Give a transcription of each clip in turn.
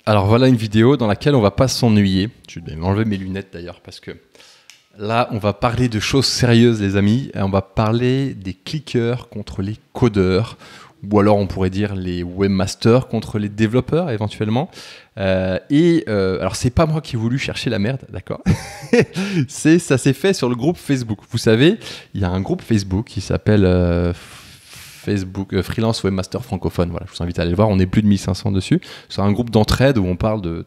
Alors voilà une vidéo dans laquelle on va pas s'ennuyer. Je vais m'enlever mes lunettes d'ailleurs parce que là on va parler de choses sérieuses les amis. Et on va parler des clickers contre les codeurs. Ou alors on pourrait dire les webmasters contre les développeurs éventuellement. Alors c'est pas moi qui ai voulu chercher la merde, d'accord. Ça s'est fait sur le groupe Facebook. Vous savez, il y a un groupe Facebook qui s'appelle Facebook Freelance Webmaster Francophone. Voilà, je vous invite à aller le voir. On est plus de 1500 dessus. C'est un groupe d'entraide où on parle de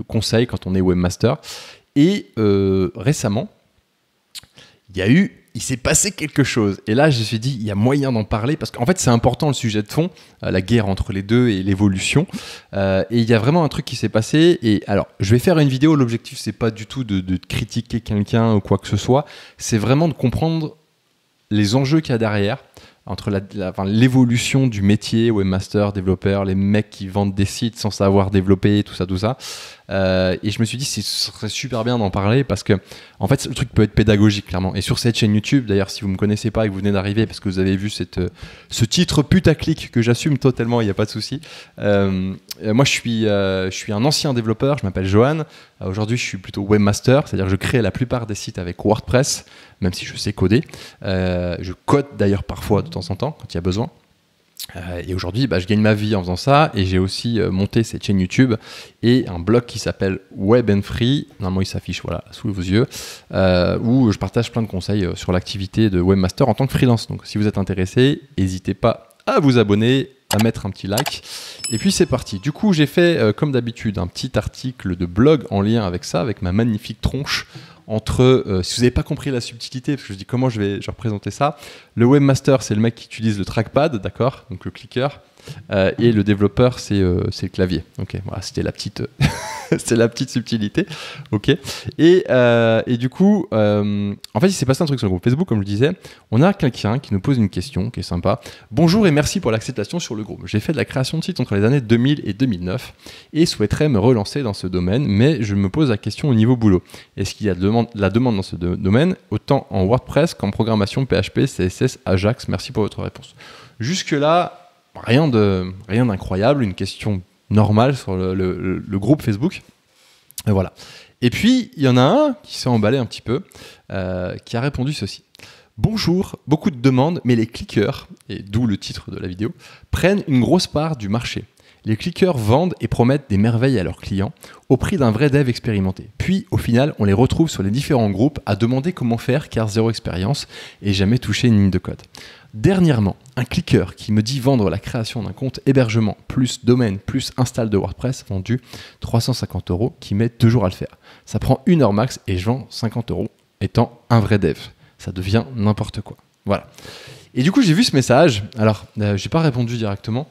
conseils quand on est webmaster. Et récemment, il s'est passé quelque chose. Et là, je me suis dit, il y a moyen d'en parler parce qu'en fait, c'est important le sujet de fond, la guerre entre les deux et l'évolution. Et il y a vraiment un truc qui s'est passé. Et alors, je vais faire une vidéo. L'objectif, c'est pas du tout de critiquer quelqu'un ou quoi que ce soit. C'est vraiment de comprendre les enjeux qu'il y a derrière entre l'évolution du métier, webmaster, développeur, les mecs qui vendent des sites sans savoir développer, tout ça. Et je me suis dit, ce serait super bien d'en parler parce que, en fait, le truc peut être pédagogique, clairement. Et sur cette chaîne YouTube, d'ailleurs, si vous ne me connaissez pas et que vous venez d'arriver parce que vous avez vu ce titre putaclic que j'assume totalement, il n'y a pas de souci. Moi, je suis un ancien développeur, je m'appelle Johan. Aujourd'hui, je suis plutôt webmaster, c'est-à-dire que je crée la plupart des sites avec WordPress, même si je sais coder. Je code d'ailleurs parfois de temps en temps quand il y a besoin. Et aujourd'hui, je gagne ma vie en faisant ça et j'ai aussi monté cette chaîne YouTube et un blog qui s'appelle Web and Free. Normalement, il s'affiche sous vos yeux où je partage plein de conseils sur l'activité de webmaster en tant que freelance. Donc, si vous êtes intéressé, n'hésitez pas à vous abonner, à mettre un petit like. Et puis, c'est parti. Du coup, j'ai fait, comme d'habitude, un petit article de blog en lien avec ça, avec ma magnifique tronche entre, si vous n'avez pas compris la subtilité, parce que je dis comment je vais représenter ça, le webmaster c'est le mec qui utilise le trackpad, d'accord, donc le clicker, et le développeur c'est le clavier. Ok, voilà, c'était la petite, c'était la petite subtilité. Ok. Et du coup, en fait, il s'est passé un truc sur le groupe Facebook, comme je disais. On a quelqu'un qui nous pose une question qui est sympa. Bonjour et merci pour l'acceptation sur le groupe. J'ai fait de la création de sites entre les années 2000 et 2009 et souhaiterais me relancer dans ce domaine, mais je me pose la question au niveau boulot. Est-ce qu'il y a la demande dans ce domaine, autant en WordPress qu'en programmation PHP, CSS, Ajax? Merci pour votre réponse. Jusque-là, rien d'incroyable, une question normale sur le groupe Facebook. Et voilà. Et puis, il y en a un qui s'est emballé un petit peu, qui a répondu ceci. Bonjour, beaucoup de demandes, mais les clickers, et d'où le titre de la vidéo, prennent une grosse part du marché. Les clickers vendent et promettent des merveilles à leurs clients au prix d'un vrai dev expérimenté. Puis, au final, on les retrouve sur les différents groupes à demander comment faire car zéro expérience et jamais touché une ligne de code. Dernièrement, un clicker qui me dit vendre la création d'un compte hébergement plus domaine plus install de WordPress vendu 350 € qui met 2 jours à le faire. Ça prend 1 heure max et je vends 50 € étant un vrai dev. Ça devient n'importe quoi. Voilà. Et du coup, j'ai vu ce message. Alors, j'ai pas répondu directement.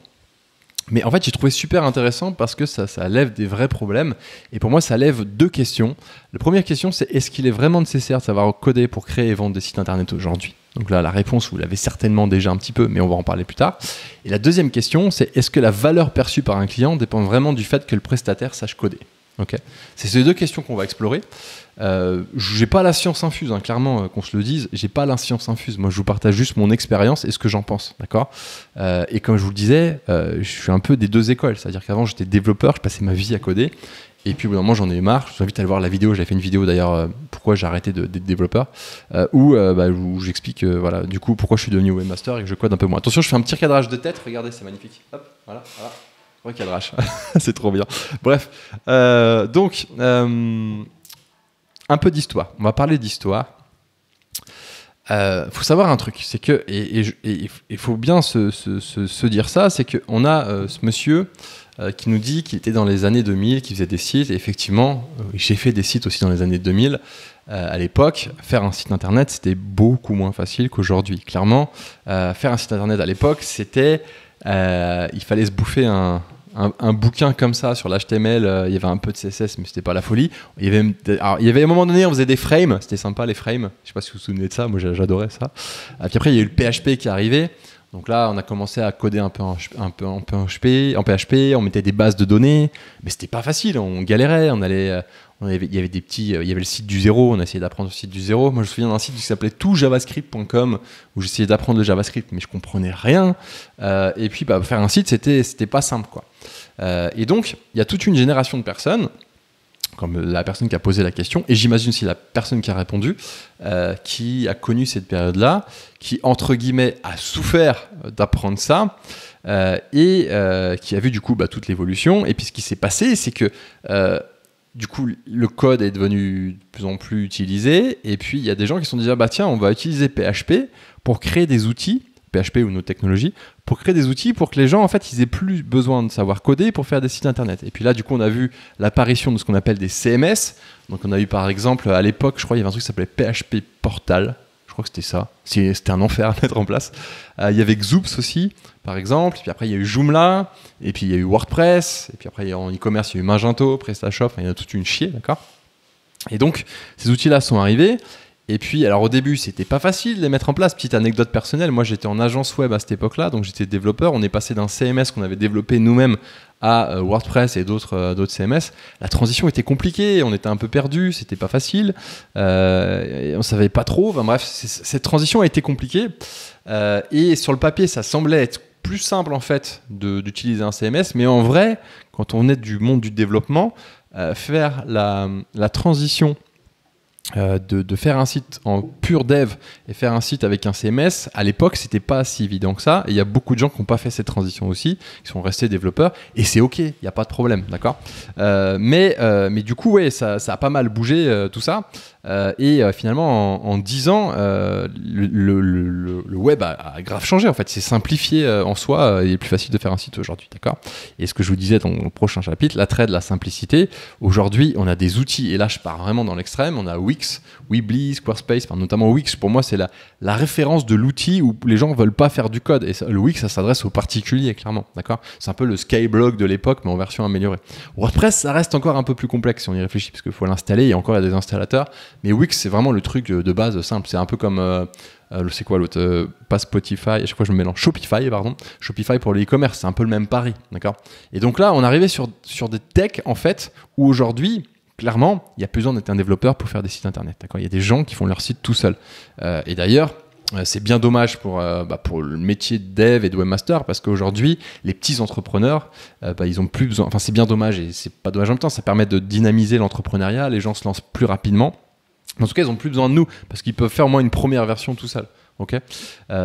Mais en fait, j'ai trouvé super intéressant parce que ça lève des vrais problèmes. Et pour moi, ça lève 2 questions. La première question, c'est est-ce qu'il est vraiment nécessaire de savoir coder pour créer et vendre des sites internet aujourd'hui? Donc là, la réponse, vous l'avez certainement déjà un petit peu, mais on va en parler plus tard. Et la deuxième question, c'est est-ce que la valeur perçue par un client dépend vraiment du fait que le prestataire sache coder? Okay. C'est ces 2 questions qu'on va explorer. J'ai pas la science infuse, hein, clairement, qu'on se le dise, j'ai pas la science infuse. Moi, je vous partage juste mon expérience et ce que j'en pense, d'accord. Et comme je vous le disais, je suis un peu des 2 écoles, c'est-à-dire qu'avant j'étais développeur, je passais ma vie à coder, et puis au bout d'un moment j'en ai eu marre. Je vous invite à aller voir la vidéo. J'avais fait une vidéo d'ailleurs, pourquoi j'ai arrêté d'être développeur, où j'explique, voilà, du coup pourquoi je suis devenu webmaster et que je code un peu moins. Attention, je fais un petit cadrage de tête. Regardez, c'est magnifique. Hop, voilà. Recadrage, c'est trop bien. Bref, donc un peu d'histoire. On va parler d'histoire. Faut savoir un truc, c'est que il faut bien se dire ça, c'est qu'on a ce monsieur qui nous dit qu'il était dans les années 2000, qu'il faisait des sites. Et effectivement, j'ai fait des sites aussi dans les années 2000. À l'époque, faire un site internet, c'était beaucoup moins facile qu'aujourd'hui. Clairement, faire un site internet à l'époque, c'était il fallait se bouffer un bouquin comme ça sur l'HTML, il y avait un peu de CSS, mais c'était pas la folie. Il y avait à un moment donné, on faisait des frames, c'était sympa les frames. Je sais pas si vous vous souvenez de ça, moi j'adorais ça. Puis après, il y a eu le PHP qui est arrivé. Donc là, on a commencé à coder un peu en PHP, on mettait des bases de données, mais c'était pas facile, on galérait, il y avait le site du zéro, on a essayé d'apprendre le site du zéro. Moi, je me souviens d'un site qui s'appelait toutjavascript.com où j'essayais d'apprendre le JavaScript, mais je comprenais rien. Et puis, faire un site, c'était pas simple, quoi. Et donc, il y a toute une génération de personnes, comme la personne qui a posé la question, et j'imagine aussi la personne qui a répondu, qui a connu cette période-là, qui, entre guillemets, a souffert d'apprendre ça, et qui a vu du coup toute l'évolution. Et puis ce qui s'est passé, c'est que du coup le code est devenu de plus en plus utilisé, et puis il y a des gens qui se sont dit tiens, on va utiliser PHP pour créer des outils, PHP ou nos technologies, pour créer des outils pour que les gens en fait ils aient plus besoin de savoir coder pour faire des sites internet. Et puis là du coup on a vu l'apparition de ce qu'on appelle des CMS. Donc on a eu par exemple à l'époque, je crois il y avait un truc qui s'appelait PHP Portal. Je crois que c'était ça. C'était un enfer à mettre en place. Il y avait Xoops aussi, par exemple. Puis après, il y a eu Joomla. Et puis, il y a eu WordPress. Et puis après, en e-commerce, il y a eu Magento, PrestaShop. Enfin, il y en a toute une chier, d'accord ? Et donc, ces outils-là sont arrivés. Et puis, alors au début, c'était pas facile de les mettre en place. Petite anecdote personnelle, moi j'étais en agence web à cette époque-là, donc j'étais développeur. On est passé d'un CMS qu'on avait développé nous-mêmes à WordPress et d'autres CMS. La transition était compliquée, on était un peu perdu, c'était pas facile, et on savait pas trop. Enfin, bref, cette transition a été compliquée. Et sur le papier, ça semblait être plus simple en fait d'utiliser un CMS, mais en vrai, quand on est du monde du développement, faire la transition de faire un site en pur dev et faire un site avec un CMS, à l'époque, c'était pas si évident que ça. Et il y a beaucoup de gens qui n'ont pas fait cette transition aussi, qui sont restés développeurs. Et c'est OK, il n'y a pas de problème, d'accord ? Mais du coup, ouais, ça a pas mal bougé, tout ça. Et finalement, en 10 ans, le web a grave changé. En fait, c'est simplifié en soi. Il est plus facile de faire un site aujourd'hui, d'accord ? Et ce que je vous disais dans le prochain chapitre, l'attrait de la simplicité. Aujourd'hui, on a des outils, et là, je pars vraiment dans l'extrême. On a Wix, Weebly, Squarespace, notamment Wix. Pour moi, c'est la référence de l'outil où les gens ne veulent pas faire du code. Et le Wix, ça s'adresse aux particuliers, clairement, d'accord ? C'est un peu le Skyblog de l'époque, mais en version améliorée. WordPress, ça reste encore un peu plus complexe si on y réfléchit, parce qu'il faut l'installer. Et encore, il y a des installateurs. Mais Wix, c'est vraiment le truc de base simple. C'est un peu comme, c'est quoi l'autre pas Spotify, à chaque fois je me mélange. Shopify, pardon. Shopify pour le e-commerce, c'est un peu le même pari, d'accord ? Et donc là, on est arrivé sur des techs, en fait, où aujourd'hui, clairement, il n'y a plus besoin d'être un développeur pour faire des sites internet, d'accord ? Il y a des gens qui font leur site tout seuls. Et d'ailleurs, c'est bien dommage pour le métier de dev et de webmaster, parce qu'aujourd'hui, les petits entrepreneurs, ils ont plus besoin. Enfin, c'est bien dommage, et c'est pas dommage en même temps. Ça permet de dynamiser l'entrepreneuriat. Les gens se lancent plus rapidement. En tout cas, ils n'ont plus besoin de nous, parce qu'ils peuvent faire au moins une première version tout seuls. Okay,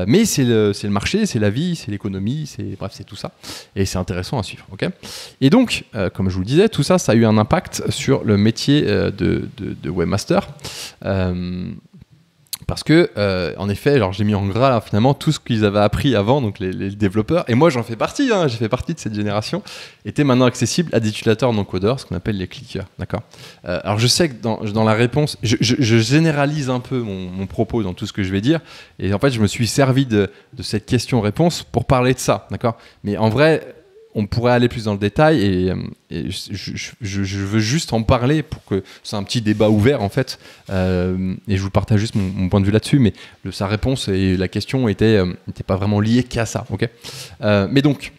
mais c'est le marché, c'est la vie, c'est l'économie, bref, c'est tout ça. Et c'est intéressant à suivre. Okay, et donc, comme je vous le disais, tout ça, ça a eu un impact sur le métier de webmaster. Parce que, en effet, alors j'ai mis en gras là, finalement tout ce qu'ils avaient appris avant, donc les développeurs, et moi j'en fais partie, j'ai fait partie de cette génération, était maintenant accessible à des utilisateurs non codeurs, ce qu'on appelle les clickers. D'accord. Alors je sais que dans la réponse, je généralise un peu mon propos dans tout ce que je vais dire, et en fait je me suis servi de cette question-réponse pour parler de ça. D'accord. Mais en vrai, on pourrait aller plus dans le détail, et je veux juste en parler pour que c'est un petit débat ouvert en fait, et je vous partage juste mon point de vue là-dessus, mais sa réponse et la question n'étaient pas vraiment liées qu'à ça. Okay, mais donc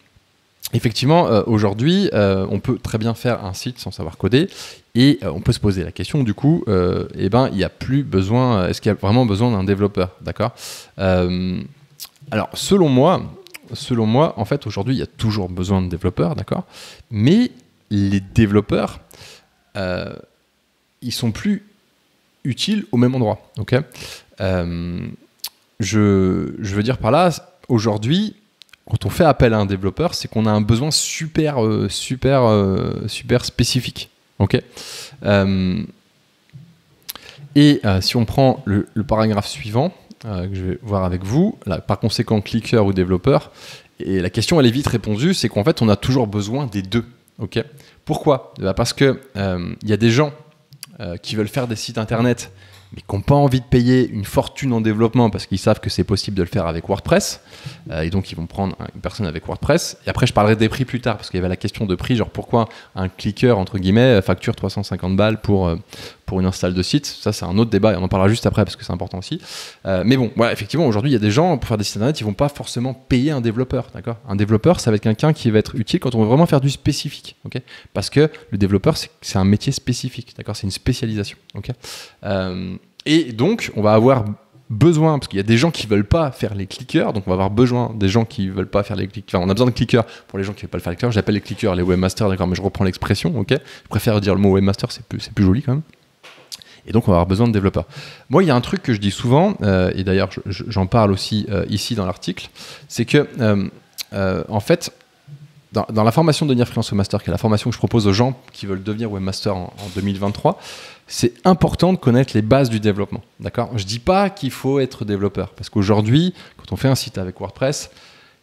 effectivement aujourd'hui on peut très bien faire un site sans savoir coder, et on peut se poser la question du coup, il n'y a plus besoin, est-ce qu'il y a vraiment besoin d'un développeur, d'accord. Alors selon moi, en fait, aujourd'hui, il y a toujours besoin de développeurs, d'accord ? Mais les développeurs, ils sont plus utiles au même endroit, ok ? Je veux dire par là, aujourd'hui, quand on fait appel à un développeur, c'est qu'on a un besoin super spécifique, ok ? Et si on prend le paragraphe suivant, que je vais voir avec vous, là, par conséquent cliqueur ou développeur, et la question elle est vite répondue, c'est qu'en fait on a toujours besoin des deux. Okay, pourquoi ? Parce que y a des gens qui veulent faire des sites internet mais qui n'ont pas envie de payer une fortune en développement parce qu'ils savent que c'est possible de le faire avec WordPress, et donc ils vont prendre une personne avec WordPress. Et après je parlerai des prix plus tard, parce qu'il y avait la question de prix, genre pourquoi un cliqueur entre guillemets facture 350 balles pour une install de site. Ça c'est un autre débat et on en parlera juste après parce que c'est important aussi. Mais bon, voilà, effectivement aujourd'hui il y a des gens pour faire des sites internet, ils vont pas forcément payer un développeur, d'accord ? Un développeur ça va être quelqu'un qui va être utile quand on veut vraiment faire du spécifique, okay ? Parce que le développeur c'est un métier spécifique, d'accord ? C'est une spécialisation, ok ? Et donc, on va avoir besoin, parce qu'il y a des gens qui veulent pas faire les clickers, donc on va avoir besoin des gens qui veulent pas faire les clickers. Enfin, on a besoin de clickers pour les gens qui veulent pas le faire les clickers. J'appelle les clickers les webmasters, d'accord, mais je reprends l'expression, ok. Je préfère dire le mot webmaster, c'est plus joli quand même. Et donc on va avoir besoin de développeurs. Moi, il y a un truc que je dis souvent, et d'ailleurs j'en parle aussi ici dans l'article, c'est que en fait, dans la formation de devenir freelance webmaster, qui est la formation que je propose aux gens qui veulent devenir webmaster en 2023, c'est important de connaître les bases du développement. D'accord ? Je ne dis pas qu'il faut être développeur, parce qu'aujourd'hui, quand on fait un site avec WordPress,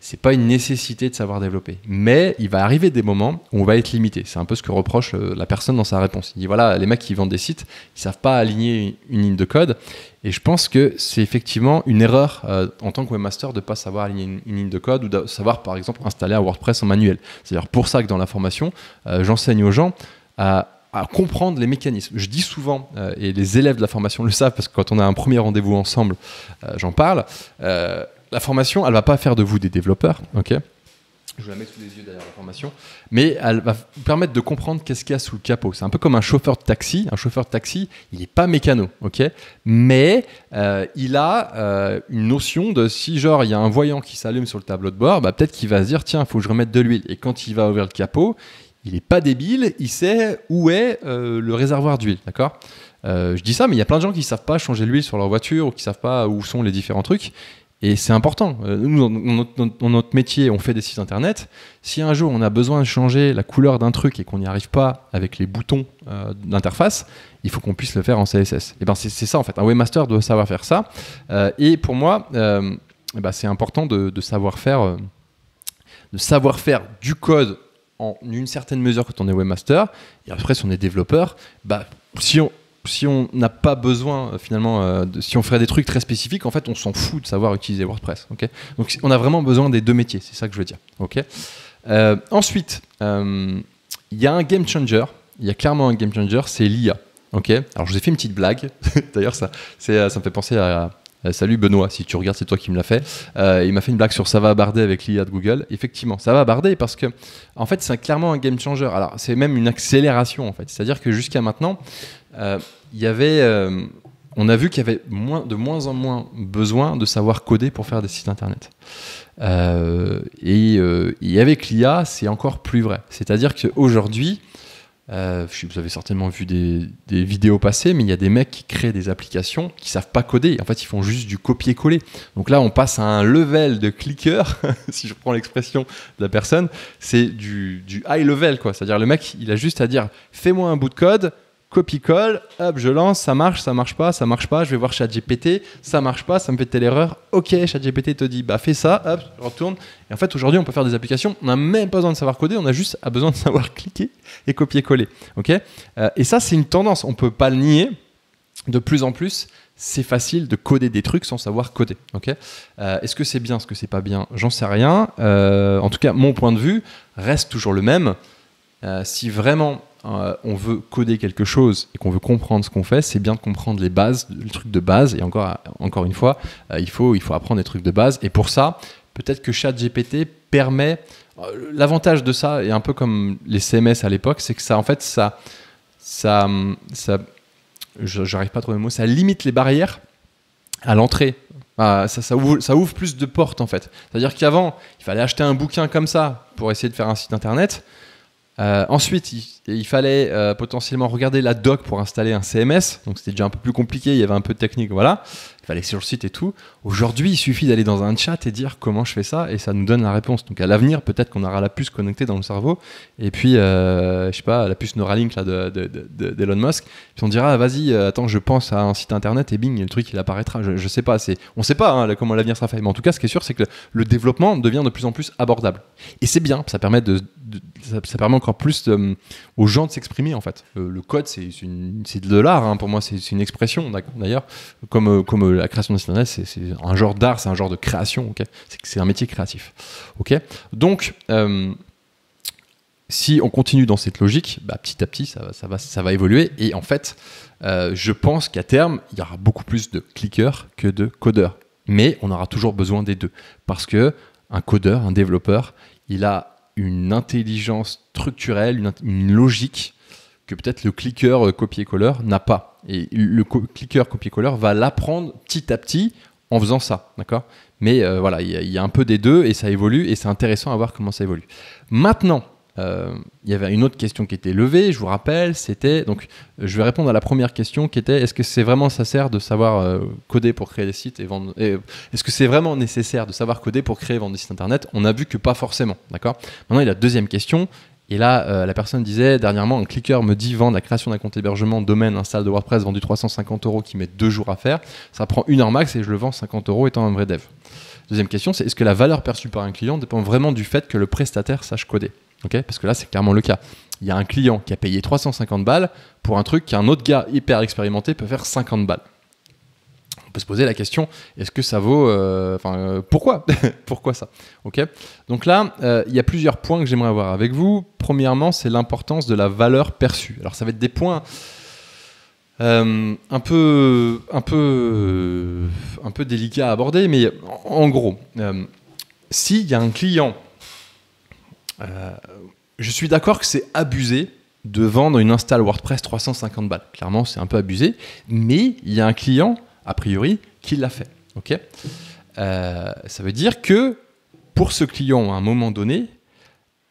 ce n'est pas une nécessité de savoir développer. Mais il va arriver des moments où on va être limité. C'est un peu ce que reproche la personne dans sa réponse. Il dit voilà, les mecs qui vendent des sites, ils ne savent pas aligner une ligne de code. Et je pense que c'est effectivement une erreur en tant que webmaster de ne pas savoir aligner une ligne de code ou de savoir, par exemple, installer un WordPress en manuel. C'est d'ailleurs pour ça que dans la formation, j'enseigne aux gens à comprendre les mécanismes. Je dis souvent, et les élèves de la formation le savent, parce que quand on a un premier rendez-vous ensemble, j'en parle, la formation, elle ne va pas faire de vous des développeurs, ok ? Je vous la mets sous les yeux derrière la formation, mais elle va vous permettre de comprendre qu'est-ce qu'il y a sous le capot. C'est un peu comme un chauffeur de taxi. Un chauffeur de taxi, il n'est pas mécano, ok ? Mais il a une notion de si genre il y a un voyant qui s'allume sur le tableau de bord, bah, peut-être qu'il va se dire tiens, il faut que je remette de l'huile. Et quand il va ouvrir le capot, il n'est pas débile, il sait où est le réservoir d'huile, d'accord ? Je dis ça, mais il y a plein de gens qui ne savent pas changer l'huile sur leur voiture ou qui ne savent pas où sont les différents trucs. Et c'est important. Nous, dans notre métier, on fait des sites internet. Si un jour on a besoin de changer la couleur d'un truc et qu'on n'y arrive pas avec les boutons d'interface, il faut qu'on puisse le faire en CSS. Et ben c'est ça en fait. Un webmaster doit savoir faire ça. Et pour moi, c'est important de savoir faire du code en une certaine mesure quand on est webmaster. Et après, si on est développeur, si on n'a pas besoin finalement, si on ferait des trucs très spécifiques, en fait, on s'en fout de savoir utiliser WordPress. Okay, donc, on a vraiment besoin des deux métiers. C'est ça que je veux dire. Okay, ensuite, il y a un game changer. Il y a clairement un game changer, c'est l'IA. Okay, alors, je vous ai fait une petite blague. D'ailleurs, ça me fait penser à... Salut Benoît, si tu regardes, c'est toi qui me l'as fait. Il m'a fait une blague sur ça va barder avec l'IA de Google. Effectivement, ça va barder parce que, en fait, c'est clairement un game changer. Alors, c'est même une accélération, en fait. C'est-à-dire que jusqu'à maintenant, on a vu qu'il y avait de moins en moins besoin de savoir coder pour faire des sites internet. Et avec l'IA, c'est encore plus vrai. C'est-à-dire qu'aujourd'hui, vous avez certainement vu des vidéos passer, mais il y a des mecs qui créent des applications qui ne savent pas coder. En fait, ils font juste du copier-coller. Donc là, on passe à un level de clicker, si je prends l'expression de la personne, c'est du high level, quoi. C'est-à-dire le mec, il a juste à dire « fais-moi un bout de code », copie-colle, hop, je lance, ça marche pas, je vais voir ChatGPT, ça marche pas, ça me fait telle erreur, ok, ChatGPT te dit, bah fais ça, hop, je retourne. Et en fait, aujourd'hui, on peut faire des applications, on n'a même pas besoin de savoir coder, on a juste besoin de savoir cliquer et copier-coller, ok ? Et ça, c'est une tendance, on peut pas le nier, de plus en plus, c'est facile de coder des trucs sans savoir coder, ok ? Est-ce que c'est bien, est-ce que c'est pas bien ? J'en sais rien. En tout cas, mon point de vue reste toujours le même. Si vraiment on veut coder quelque chose et qu'on veut comprendre ce qu'on fait, c'est bien de comprendre les bases, le truc de base. Et encore une fois, il faut apprendre des trucs de base. Et pour ça, peut-être que ChatGPT permet... L'avantage de ça, et un peu comme les CMS à l'époque, c'est que ça, en fait, j'arrive pas à trouver le mot, ça limite les barrières à l'entrée. Ça ouvre plus de portes, en fait. C'est-à-dire qu'avant, il fallait acheter un bouquin comme ça pour essayer de faire un site internet. Ensuite, il fallait potentiellement regarder la doc pour installer un CMS. Donc, c'était déjà un peu plus compliqué. Il y avait un peu de technique. Voilà. Il fallait sur le site et tout. Aujourd'hui, il suffit d'aller dans un chat et dire comment je fais ça et ça nous donne la réponse. Donc, à l'avenir, peut-être qu'on aura la puce connectée dans le cerveau. Et puis, je sais pas, la puce Neuralink là, d'Elon Musk. Puis, on dira, vas-y, attends, je pense à un site internet et bing, le truc, il apparaîtra. Je sais pas. On sait pas hein, comment l'avenir sera fait. Mais en tout cas, ce qui est sûr, c'est que le développement devient de plus en plus abordable. Et c'est bien. Ça permet ça permet encore plus aux gens de s'exprimer en fait. Le code, c'est de l'art hein, pour moi, c'est une expression d'ailleurs. Comme la création d'un site internet, c'est un genre d'art, c'est un genre de création. Okay, c'est un métier créatif. Okay, donc, si on continue dans cette logique, petit à petit, ça va évoluer. Et en fait, je pense qu'à terme, il y aura beaucoup plus de clickers que de codeurs. Mais on aura toujours besoin des deux. Parce qu'un codeur, un développeur, il a une intelligence structurelle, une logique que peut-être le clicker copier-colleur n'a pas. et le cliqueur copier-coller va l'apprendre petit à petit en faisant ça, d'accord? Mais voilà, il y a un peu des deux et ça évolue et c'est intéressant à voir comment ça évolue. Maintenant, il y avait une autre question qui était levée, je vous rappelle, c'était, donc je vais répondre à la première question qui était, est-ce que c'est vraiment nécessaire de savoir coder pour créer des sites et vendre, est-ce que c'est vraiment nécessaire de savoir coder pour créer et vendre des sites internet? On a vu que pas forcément, d'accord? Maintenant, il y a la deuxième question, et là, la personne disait, dernièrement, un cliqueur me dit vendre la création d'un compte hébergement, domaine, install de WordPress vendu 350 € qui met 2 jours à faire, ça prend 1 heure max et je le vends 50 € étant un vrai dev. Deuxième question, c'est est-ce que la valeur perçue par un client dépend vraiment du fait que le prestataire sache coder? Okay, parce que là, c'est clairement le cas. Il y a un client qui a payé 350 balles pour un truc qu'un autre gars hyper expérimenté peut faire 50 balles. On peut se poser la question, est-ce que ça vaut... pourquoi pourquoi ça? Okay. Donc là, il y a plusieurs points que j'aimerais avoir avec vous. Premièrement, c'est l'importance de la valeur perçue. Alors, ça va être des points un peu délicats à aborder, mais en gros, s'il y a un client... je suis d'accord que c'est abusé de vendre une install WordPress 350 balles. Clairement, c'est un peu abusé, mais il y a un client, a priori, qui l'a fait. Okay, ça veut dire que pour ce client, à un moment donné,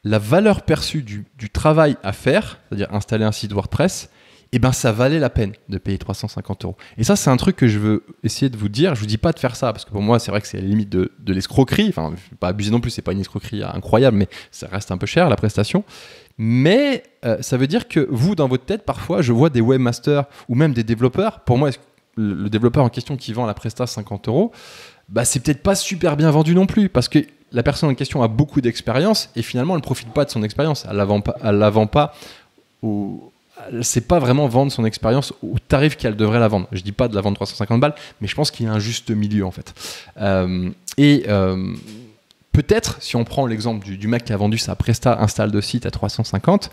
la valeur perçue du travail à faire, c'est-à-dire installer un site WordPress, eh ben, ça valait la peine de payer 350 €. Et ça, c'est un truc que je veux essayer de vous dire. Je ne vous dis pas de faire ça, parce que pour moi, c'est vrai que c'est à la limite de l'escroquerie. Enfin, je ne vais pas abuser non plus, ce n'est pas une escroquerie incroyable, mais ça reste un peu cher, la prestation. Mais ça veut dire que vous, dans votre tête, parfois, je vois des webmasters ou même des développeurs. Pour moi, le développeur en question qui vend la presta 50 €, bah, c'est peut-être pas super bien vendu non plus, parce que la personne en question a beaucoup d'expérience et finalement, elle ne profite pas de son expérience. Elle ne la vend pas au... Elle ne sait pas vraiment vendre son expérience au tarif qu'elle devrait la vendre. Je ne dis pas de la vendre 350 balles, mais je pense qu'il y a un juste milieu en fait. Peut-être, si on prend l'exemple du mec qui a vendu sa presta install de site à 350,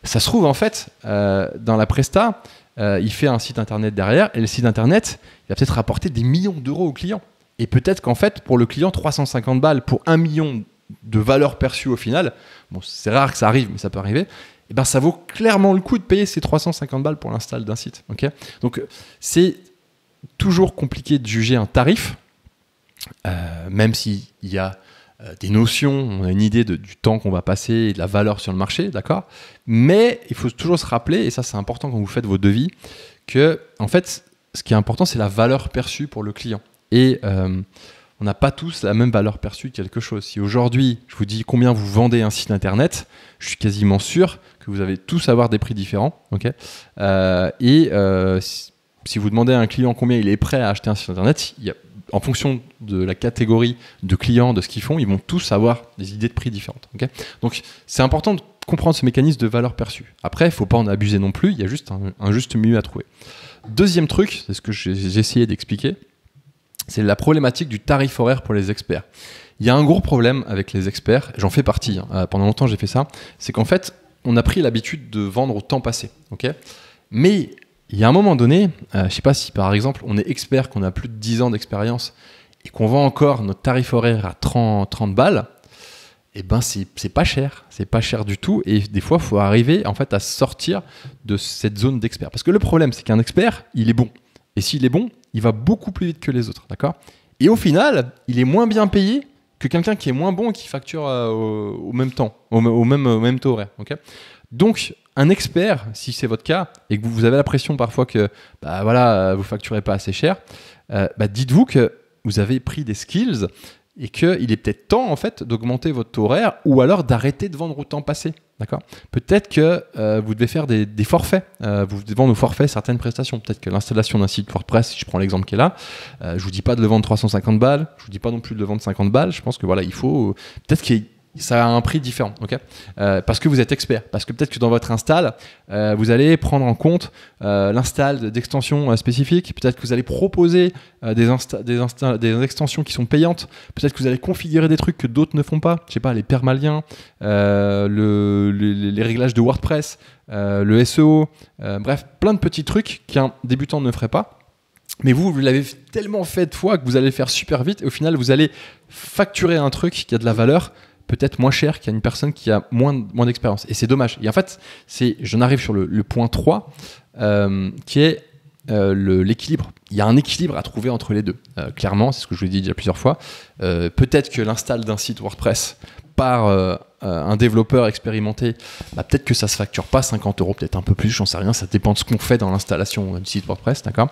ça se trouve en fait, dans la presta, il fait un site internet derrière et le site internet, il va peut-être rapporter des millions d'euros au client. Et peut-être qu'en fait, pour le client, 350 balles pour 1 million de valeur perçue au final, bon, c'est rare que ça arrive, mais ça peut arriver, eh ben, ça vaut clairement le coup de payer ces 350 balles pour l'install d'un site. Okay, donc, c'est toujours compliqué de juger un tarif, même s'il y a des notions, on a une idée du temps qu'on va passer et de la valeur sur le marché, d'accord? Mais il faut toujours se rappeler, et ça c'est important quand vous faites vos devis, que en fait, ce qui est important, c'est la valeur perçue pour le client. Et on n'a pas tous la même valeur perçue de quelque chose. Si aujourd'hui, je vous dis combien vous vendez un site internet, je suis quasiment sûr que vous allez tous avoir des prix différents. Okay, si vous demandez à un client combien il est prêt à acheter un site internet, en fonction de la catégorie de clients, de ce qu'ils font, ils vont tous avoir des idées de prix différentes. Okay, donc, c'est important de comprendre ce mécanisme de valeur perçue. Après, il ne faut pas en abuser non plus, il y a juste un juste milieu à trouver. Deuxième truc, c'est ce que j'ai essayé d'expliquer, c'est la problématique du tarif horaire pour les experts. Il y a un gros problème avec les experts, j'en fais partie, pendant longtemps j'ai fait ça, c'est qu'en fait, on a pris l'habitude de vendre au temps passé. Okay, mais il y a un moment donné, je ne sais pas si par exemple on est expert, qu'on a plus de 10 ans d'expérience et qu'on vend encore notre tarif horaire à 30 balles, eh ben c'est pas cher du tout, et des fois il faut arriver en fait à sortir de cette zone d'expert. Parce que le problème, c'est qu'un expert, il est bon. Et s'il est bon, il va beaucoup plus vite que les autres, d'accord? Et au final, il est moins bien payé que quelqu'un qui est moins bon et qui facture au même temps, au même taux horaire. Okay, donc, un expert, si c'est votre cas, et que vous avez l'impression parfois que vous facturez pas assez cher, dites-vous que vous avez pris des skills et qu'il est peut-être temps en fait d'augmenter votre taux horaire ou alors d'arrêter de vendre au temps passé. D'accord ? Peut-être que vous devez faire des forfaits. Vous devez vendre au forfait certaines prestations. Peut-être que l'installation d'un site WordPress, si je prends l'exemple qui est là, je ne vous dis pas de le vendre 350 balles, je ne vous dis pas non plus de le vendre 50 balles. Je pense que voilà, il faut peut-être ça a un prix différent, okay, parce que vous êtes expert, parce que peut-être que dans votre install, vous allez prendre en compte l'install d'extensions spécifiques, peut-être que vous allez proposer des extensions qui sont payantes, peut-être que vous allez configurer des trucs que d'autres ne font pas, je sais pas, les permaliens, les réglages de WordPress, le SEO, bref, plein de petits trucs qu'un débutant ne ferait pas. Mais vous l'avez tellement fait de fois que vous allez le faire super vite et au final, vous allez facturer un truc qui a de la valeur peut-être moins cher qu'à une personne qui a moins d'expérience. Et c'est dommage. Et en fait, j'en arrive sur le point 3, qui est l'équilibre. Il y a un équilibre à trouver entre les deux. Clairement, c'est ce que je vous ai dit déjà plusieurs fois. Peut-être que l'install d'un site WordPress par un développeur expérimenté, peut-être que ça se facture pas 50 €, peut-être un peu plus, j'en sais rien, ça dépend de ce qu'on fait dans l'installation du site WordPress, d'accord.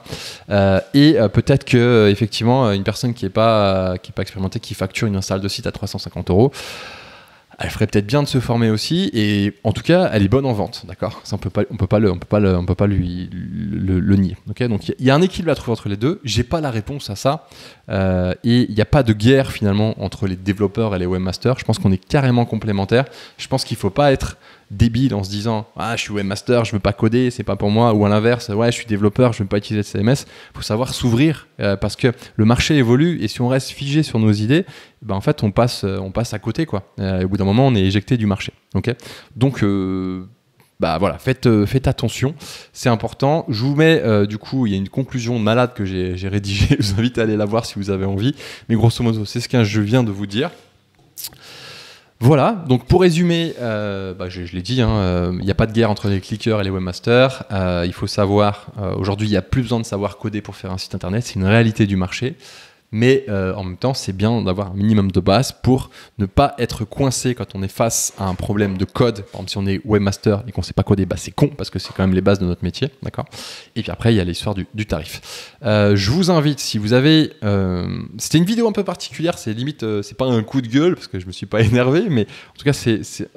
Et peut-être que effectivement une personne qui est pas expérimentée, qui facture une install de site à 350 €, elle ferait peut-être bien de se former aussi, et en tout cas, elle est bonne en vente, d'accord. Ça, on peut pas le nier. Okay, donc il y a un équilibre à trouver entre les deux. J'ai pas la réponse à ça, et il n'y a pas de guerre finalement entre les développeurs et les webmasters. Je pense qu'on est carrément complémentaires. Je pense qu'il faut pas être débile en se disant je suis webmaster, je veux pas coder, c'est pas pour moi, ou à l'inverse, je suis développeur, je veux pas utiliser de CMS. Il faut savoir s'ouvrir, parce que le marché évolue, et si on reste figé sur nos idées, en fait on passe à côté, quoi. Au bout d'un moment, on est éjecté du marché. Okay, donc voilà, faites attention, c'est important. Je vous mets du coup, il y a une conclusion malade que j'ai rédigée. Je vous invite à aller la voir si vous avez envie, mais grosso modo c'est ce que je viens de vous dire. Voilà, donc pour résumer, je l'ai dit, il n'y a pas de guerre entre les clickers et les webmasters. Il faut savoir, aujourd'hui, il n'y a plus besoin de savoir coder pour faire un site internet, c'est une réalité du marché. Mais en même temps, c'est bien d'avoir un minimum de base pour ne pas être coincé quand on est face à un problème de code. Par exemple, si on est webmaster et qu'on ne sait pas coder, c'est con, parce que c'est quand même les bases de notre métier, d'accord. Et puis après, il y a l'histoire du tarif. Je vous invite, si vous avez... c'était une vidéo un peu particulière, c'est limite, c'est pas un coup de gueule, parce que je me suis pas énervé, mais en tout cas, c'est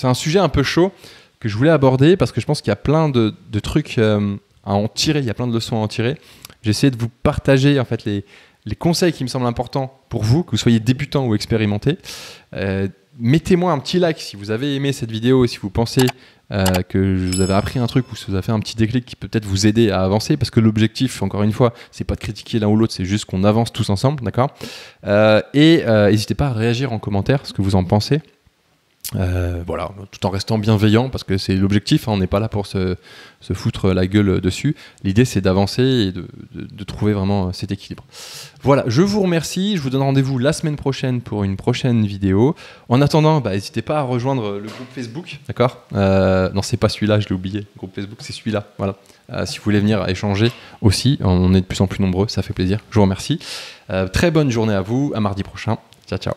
un sujet un peu chaud que je voulais aborder, parce que je pense qu'il y a plein de trucs à en tirer, il y a plein de leçons à en tirer. J'ai essayé de vous partager en fait les conseils qui me semblent importants pour vous, que vous soyez débutant ou expérimenté. Mettez-moi un petit like si vous avez aimé cette vidéo et si vous pensez que je vous avez appris un truc ou si vous avez fait un petit déclic qui peut peut-être vous aider à avancer, parce que l'objectif, encore une fois, c'est pas de critiquer l'un ou l'autre, c'est juste qu'on avance tous ensemble, d'accord. Et n'hésitez pas à réagir en commentaire ce que vous en pensez. Voilà, tout en restant bienveillant, parce que c'est l'objectif, on n'est pas là pour se foutre la gueule dessus. L'idée, c'est d'avancer et de trouver vraiment cet équilibre. Voilà, je vous remercie, je vous donne rendez-vous la semaine prochaine pour une prochaine vidéo. En attendant, n'hésitez pas à rejoindre le groupe Facebook, d'accord. Non, c'est pas celui-là, je l'ai oublié. Le groupe Facebook, c'est celui-là, voilà. Si vous voulez venir échanger aussi, on est de plus en plus nombreux, ça fait plaisir. Je vous remercie. Très bonne journée à vous, à mardi prochain. Ciao, ciao.